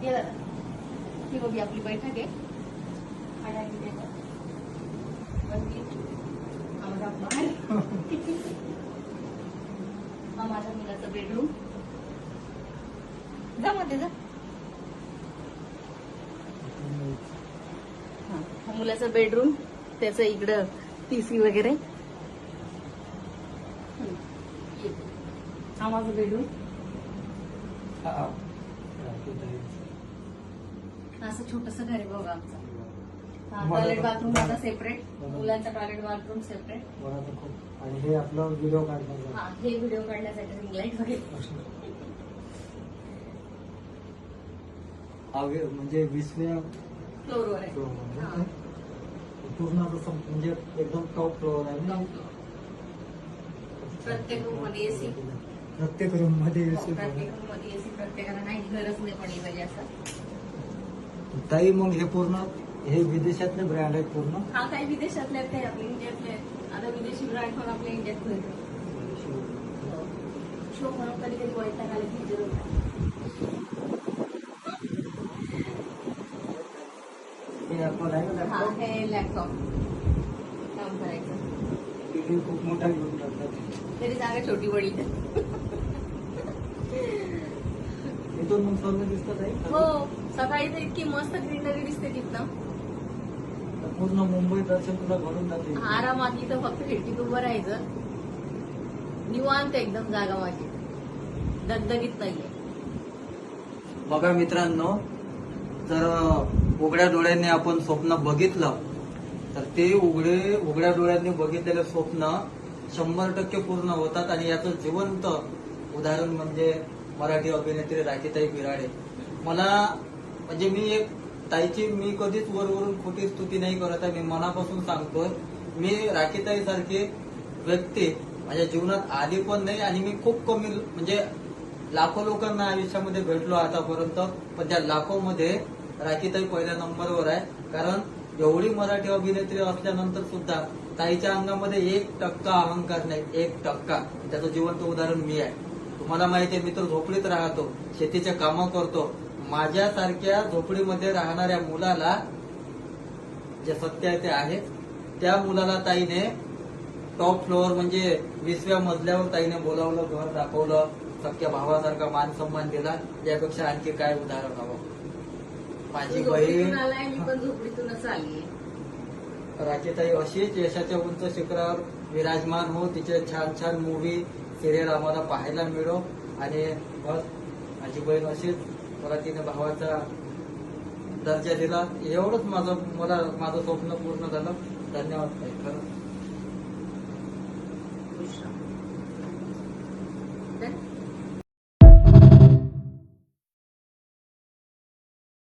ये दादा, ही बघी आपली बैठक आहे. आणि आम्ही त्याच्यात बसली. हा माझा बाळ. हा माझ्या मुलाचा बेडरूम. जा मध्ये जा. हा मुलाचा बेडरूम, त्याचं इकडं पीसी वगैरे. हा माझा बेडरूम. असं छोटस घर आहे बघा आमचं. टॉयलेट बाथरूम माझा सेपरेट, मुलांचा टॉयलेट बाथरूम सेपरेट. आणि हे आपलं व्हिडिओ काढण्याचं. हा हे व्हिडिओ काढण्यासाठी रिंग लाईट वगैरे. म्हणजे 20व्या फ्लोअरवर आहे. फ्लोअर पूर्ण असं म्हणजे एकदम टॉप फ्लोअर आहे ना. प्रत्येक रूम मध्ये एसी. प्रत्येक रूम मध्ये एसी. प्रत्येक रूम मध्ये एसी प्रत्येकाला नाही, गरज नाही पडली पाहिजे असं. ताई मग हे पूर्ण हे विदेशातले ब्रँड आहेत पूर्ण. हा काही विदेशातले आहेत, काही आपल्या इंडियातले आहेत. आता विदेशी ब्रँड पण आपल्या इंडियात मिळतो. शो म्हणून कधी कधी वैताग आले की जरूर. हे आपण आहे ना हा लॅपटॉप. हे लॅपटॉप काम करायचं. टीव्ही खूप मोठा घेऊन टाकतात. तरी जागा छोटी पडली. इथून मग सर्व दिसतात आहे. हो सकाळी तर इतकी मस्त ग्रीनरी दिसते तिथनं. पूर्ण मुंबई दर्शन तुला घडून जाते. आरामात इथं फक्त खिडकीत उभं राहायचं. निवांत एकदम जागा माझी, दगदगीत नाहीये. बघा मित्रांनो, जर उघड्या डोळ्यांनी आपण स्वप्न बघितलं तर ते उघड्या डोळ्यांनी बघितलेलं स्वप्न 100% पूर्ण होतात. आणि याचं जिवंत उदाहरण म्हणजे मराठी अभिनेत्री राखीताई बिराडे. मला म्हणजे मी एक ताईची मी कधीच वरवरून खोटी स्तुती नाही करत आहे. मी मनापासून सांगतोय, मी राखीताई सारखी व्यक्ती माझ्या जीवनात आली पण नाही. आणि मी खूप कमी म्हणजे लाखो लोकांना आयुष्यामध्ये भेटलो आतापर्यंत, पण त्या लाखो मध्ये राखीताई पहिल्या नंबरवर आहे. कारण एवढी मराठी अभिनेत्री असल्यानंतर सुद्धा ताईच्या अंगामध्ये 1% अहंकार नाही, 1%. त्याचं जिवंत उदाहरण मी आहे. तुम्हाला माहिती आहे, मी तर झोपडीत राहतो, शेतीचे कामं करतो. माझ्यासारख्या झोपडीमध्ये राहणाऱ्या मुलाला जे सत्य आहे ते आहे, त्या मुलाला ताईने टॉप फ्लोअर म्हणजे 20व्या मजल्यावर ताईने बोलावलं, घर दाखवलं, सख्या भावासारखा मान सन्मान दिला. यापेक्षा आणखी काय उदाहरण हवं. माझी बहीण मी पण झोपडीतूनच आली. राखीताई अशीच यशाच्या उंच शिखरावर विराजमान हो. तिचे छान छान मूवी सिरियल आम्हाला पाहायला मिळो. आणि बस माझी बहीण अशीच मला तिने भावाचा दर्जा दिला. एवढंच माझं स्वप्न पूर्ण झालं. धन्यवाद ताई. खरं.